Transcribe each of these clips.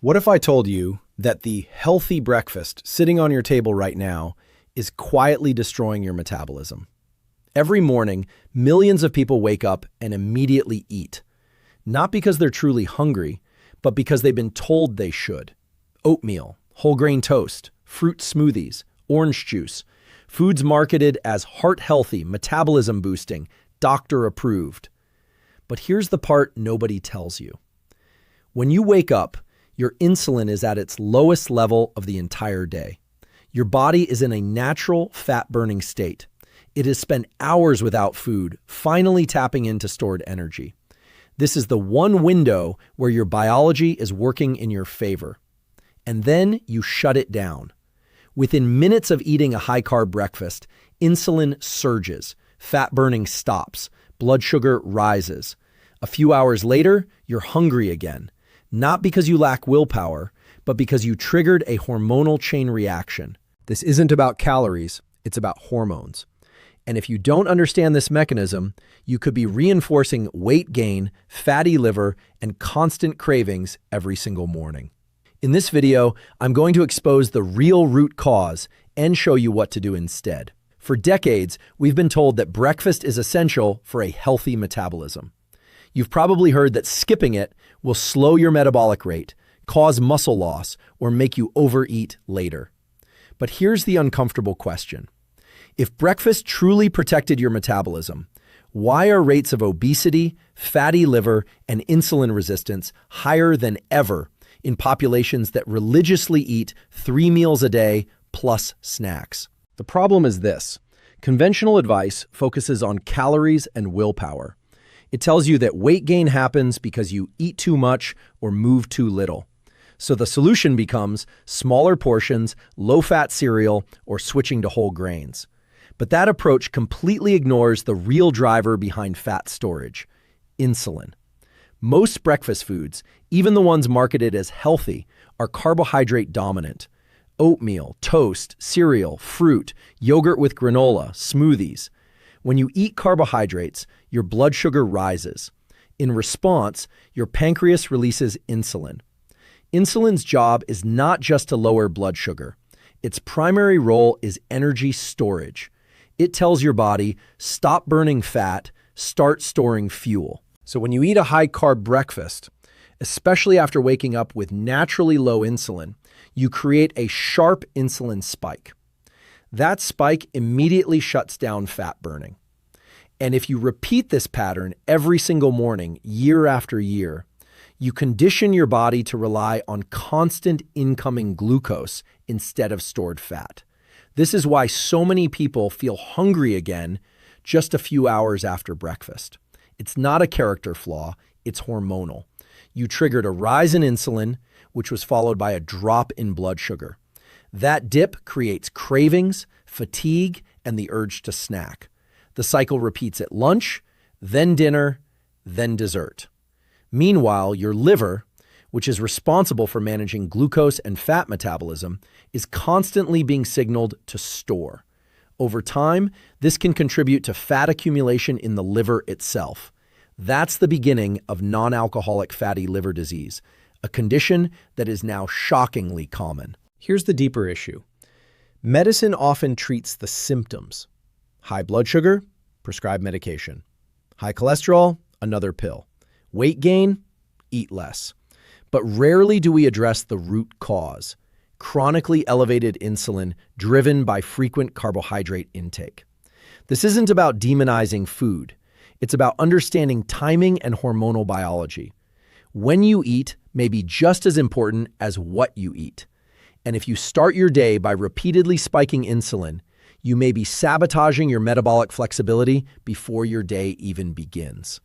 What if I told you that the healthy breakfast sitting on your table right now is quietly destroying your metabolism? Every morning, millions of people wake up and immediately eat. Not because they're truly hungry, but because they've been told they should. Oatmeal, whole grain toast, fruit smoothies, orange juice, foods marketed as heart-healthy, metabolism-boosting, doctor-approved. But here's the part nobody tells you. When you wake up, your insulin is at its lowest level of the entire day. Your body is in a natural fat-burning state. It has spent hours without food, finally tapping into stored energy. This is the one window where your biology is working in your favor. And then you shut it down. Within minutes of eating a high-carb breakfast, insulin surges, fat burning stops, blood sugar rises. A few hours later, you're hungry again. Not because you lack willpower, but because you triggered a hormonal chain reaction. This isn't about calories, it's about hormones. And if you don't understand this mechanism, you could be reinforcing weight gain, fatty liver, and constant cravings every single morning. In this video, I'm going to expose the real root cause and show you what to do instead. For decades, we've been told that breakfast is essential for a healthy metabolism. You've probably heard that skipping it will slow your metabolic rate, cause muscle loss, or make you overeat later. But here's the uncomfortable question. If breakfast truly protected your metabolism, why are rates of obesity, fatty liver, and insulin resistance higher than ever in populations that religiously eat 3 meals a day plus snacks? The problem is this. Conventional advice focuses on calories and willpower. It tells you that weight gain happens because you eat too much or move too little. So the solution becomes smaller portions, low-fat cereal, or switching to whole grains. But that approach completely ignores the real driver behind fat storage: insulin. Most breakfast foods, even the ones marketed as healthy, are carbohydrate dominant. Oatmeal, toast, cereal, fruit, yogurt with granola, smoothies. When you eat carbohydrates, your blood sugar rises. In response, your pancreas releases insulin. Insulin's job is not just to lower blood sugar. Its primary role is energy storage. It tells your body, stop burning fat, start storing fuel. So when you eat a high-carb breakfast, especially after waking up with naturally low insulin, you create a sharp insulin spike. That spike immediately shuts down fat burning. And if you repeat this pattern every single morning, year after year, you condition your body to rely on constant incoming glucose instead of stored fat. This is why so many people feel hungry again just a few hours after breakfast. It's not a character flaw, it's hormonal. You triggered a rise in insulin, which was followed by a drop in blood sugar. That dip creates cravings, fatigue, and the urge to snack. The cycle repeats at lunch, then dinner, then dessert. Meanwhile, your liver, which is responsible for managing glucose and fat metabolism, is constantly being signaled to store. Over time, this can contribute to fat accumulation in the liver itself. That's the beginning of non-alcoholic fatty liver disease, a condition that is now shockingly common. Here's the deeper issue. Medicine often treats the symptoms. High blood sugar, prescribe medication. High cholesterol, another pill. Weight gain, eat less. But rarely do we address the root cause: chronically elevated insulin driven by frequent carbohydrate intake. This isn't about demonizing food. It's about understanding timing and hormonal biology. When you eat may be just as important as what you eat. And if you start your day by repeatedly spiking insulin, you may be sabotaging your metabolic flexibility before your day even begins.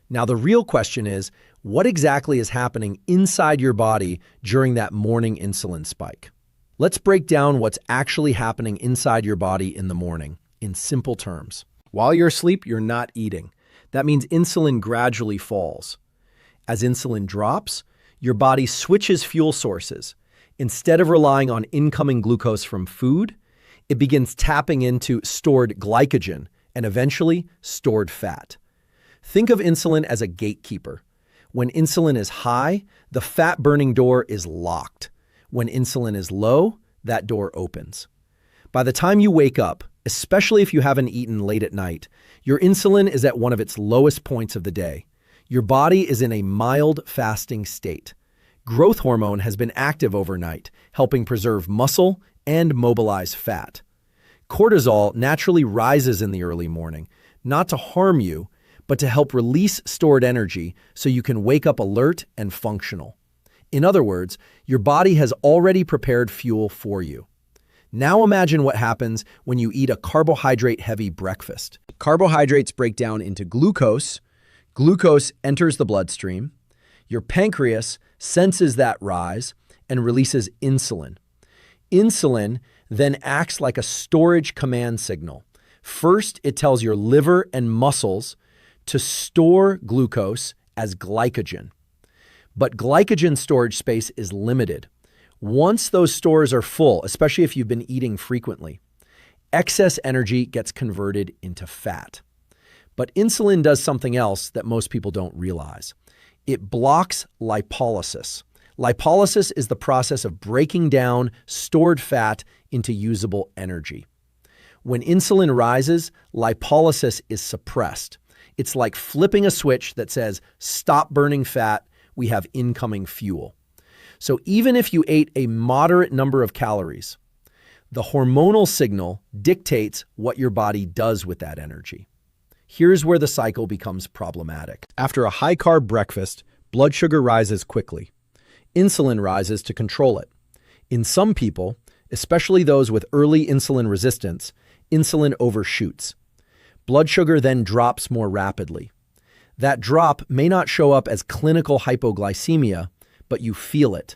Now, the real question is, what exactly is happening inside your body during that morning insulin spike? Let's break down what's actually happening inside your body in the morning, in simple terms. While you're asleep, you're not eating. That means insulin gradually falls. As insulin drops, your body switches fuel sources. Instead of relying on incoming glucose from food, it begins tapping into stored glycogen and eventually stored fat. Think of insulin as a gatekeeper. When insulin is high, the fat-burning door is locked. When insulin is low, that door opens. By the time you wake up, especially if you haven't eaten late at night, your insulin is at one of its lowest points of the day. Your body is in a mild fasting state. Growth hormone has been active overnight, helping preserve muscle and mobilize fat. Cortisol naturally rises in the early morning, not to harm you, but to help release stored energy so you can wake up alert and functional. In other words, your body has already prepared fuel for you. Now imagine what happens when you eat a carbohydrate-heavy breakfast. Carbohydrates break down into glucose. Glucose enters the bloodstream. Your pancreas senses that rise and releases insulin. Insulin then acts like a storage command signal. First, it tells your liver and muscles to store glucose as glycogen. But glycogen storage space is limited. Once those stores are full, especially if you've been eating frequently, excess energy gets converted into fat. But insulin does something else that most people don't realize. It blocks lipolysis. Lipolysis is the process of breaking down stored fat into usable energy. When insulin rises, lipolysis is suppressed. It's like flipping a switch that says, "Stop burning fat, we have incoming fuel." So even if you ate a moderate number of calories, the hormonal signal dictates what your body does with that energy. Here's where the cycle becomes problematic. After a high-carb breakfast, blood sugar rises quickly. Insulin rises to control it. In some people, especially those with early insulin resistance, insulin overshoots. Blood sugar then drops more rapidly. That drop may not show up as clinical hypoglycemia, but you feel it.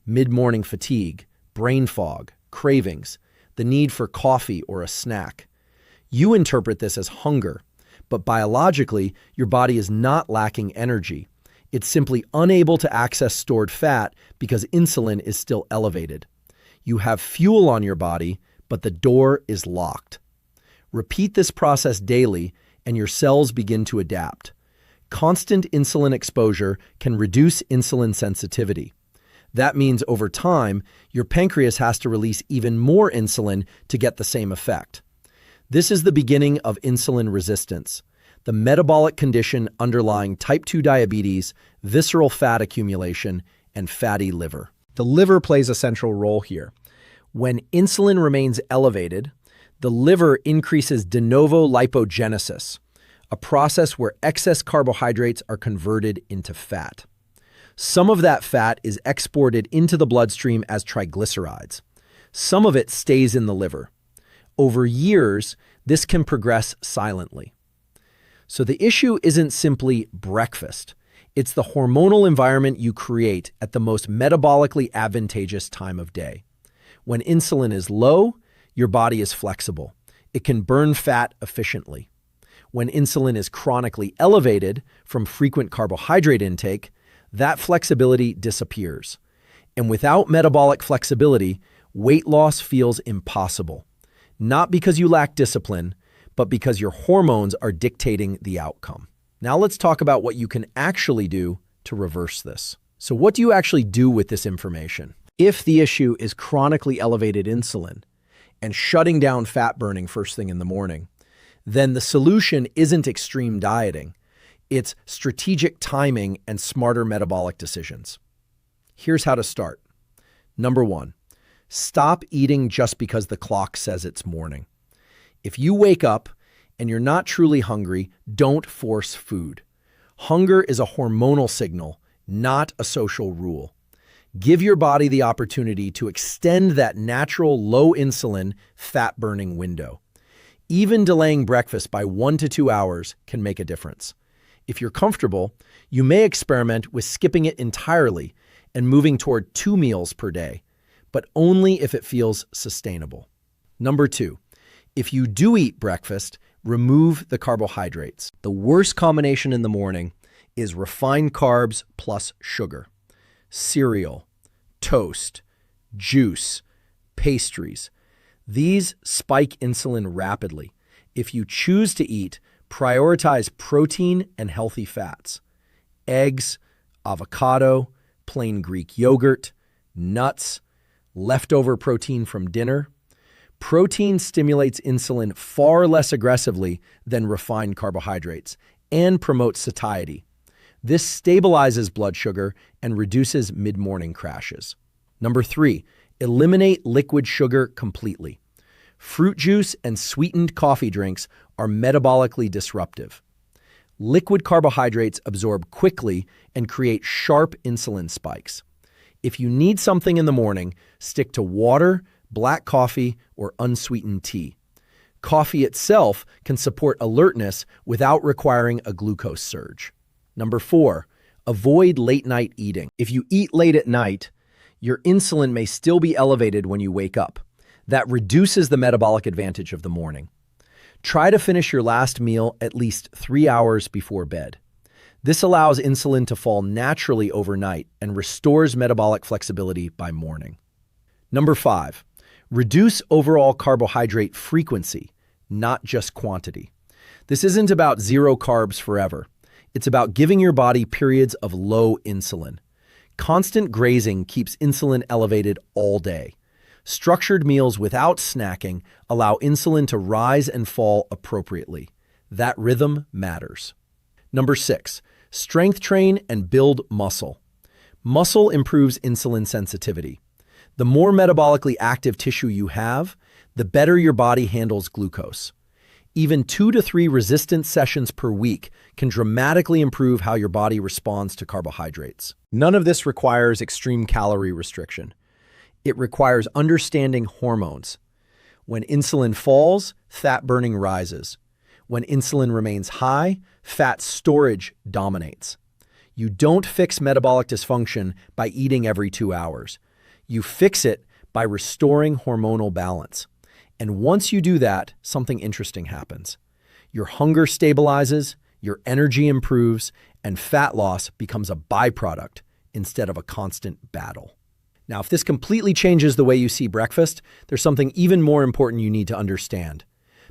Mid-morning fatigue, brain fog, cravings, the need for coffee or a snack. You interpret this as hunger, but biologically, your body is not lacking energy. It's simply unable to access stored fat because insulin is still elevated. You have fuel on your body, but the door is locked. Repeat this process daily, and your cells begin to adapt. Constant insulin exposure can reduce insulin sensitivity. That means over time, your pancreas has to release even more insulin to get the same effect. This is the beginning of insulin resistance, the metabolic condition underlying type 2 diabetes, visceral fat accumulation, and fatty liver. The liver plays a central role here. When insulin remains elevated, the liver increases de novo lipogenesis, a process where excess carbohydrates are converted into fat. Some of that fat is exported into the bloodstream as triglycerides. Some of it stays in the liver. Over years, this can progress silently. So the issue isn't simply breakfast. It's the hormonal environment you create at the most metabolically advantageous time of day. When insulin is low, your body is flexible. It can burn fat efficiently. When insulin is chronically elevated from frequent carbohydrate intake, that flexibility disappears. And without metabolic flexibility, weight loss feels impossible. Not because you lack discipline, but because your hormones are dictating the outcome. Now let's talk about what you can actually do to reverse this. So what do you actually do with this information? If the issue is chronically elevated insulin and shutting down fat burning first thing in the morning, then the solution isn't extreme dieting. It's strategic timing and smarter metabolic decisions. Here's how to start. Number 1, stop eating just because the clock says it's morning. If you wake up and you're not truly hungry, don't force food. Hunger is a hormonal signal, not a social rule. Give your body the opportunity to extend that natural low insulin fat burning window. Even delaying breakfast by 1 to 2 hours can make a difference. If you're comfortable, you may experiment with skipping it entirely and moving toward 2 meals per day, but only if it feels sustainable. Number 2, if you do eat breakfast, remove the carbohydrates. The worst combination in the morning is refined carbs plus sugar. Cereal, toast, juice, pastries. These spike insulin rapidly. If you choose to eat, prioritize protein and healthy fats. Eggs, avocado, plain Greek yogurt, nuts, leftover protein from dinner. Protein stimulates insulin far less aggressively than refined carbohydrates and promotes satiety. This stabilizes blood sugar and reduces mid-morning crashes. Number 3, eliminate liquid sugar completely. Fruit juice and sweetened coffee drinks are metabolically disruptive. Liquid carbohydrates absorb quickly and create sharp insulin spikes. If you need something in the morning, stick to water, black coffee, or unsweetened tea. Coffee itself can support alertness without requiring a glucose surge. Number 4, avoid late-night eating. If you eat late at night, your insulin may still be elevated when you wake up. That reduces the metabolic advantage of the morning. Try to finish your last meal at least 3 hours before bed. This allows insulin to fall naturally overnight and restores metabolic flexibility by morning. Number 5, reduce overall carbohydrate frequency, not just quantity. This isn't about zero carbs forever. It's about giving your body periods of low insulin. Constant grazing keeps insulin elevated all day. Structured meals without snacking allow insulin to rise and fall appropriately. That rhythm matters. Number 6, strength train and build muscle. Muscle improves insulin sensitivity. The more metabolically active tissue you have, the better your body handles glucose. Even 2 to 3 resistance sessions per week can dramatically improve how your body responds to carbohydrates. None of this requires extreme calorie restriction. It requires understanding hormones. When insulin falls, fat burning rises. When insulin remains high, fat storage dominates. You don't fix metabolic dysfunction by eating every 2 hours. You fix it by restoring hormonal balance. And once you do that, something interesting happens. Your hunger stabilizes, your energy improves, and fat loss becomes a byproduct instead of a constant battle. Now, if this completely changes the way you see breakfast, there's something even more important you need to understand.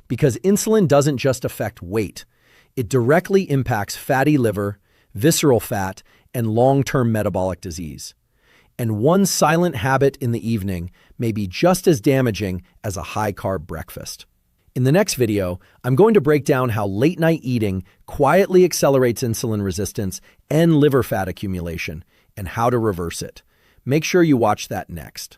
Because insulin doesn't just affect weight. It directly impacts fatty liver, visceral fat, and long-term metabolic disease. And one silent habit in the evening may be just as damaging as a high-carb breakfast. In the next video, I'm going to break down how late-night eating quietly accelerates insulin resistance and liver fat accumulation, and how to reverse it. Make sure you watch that next.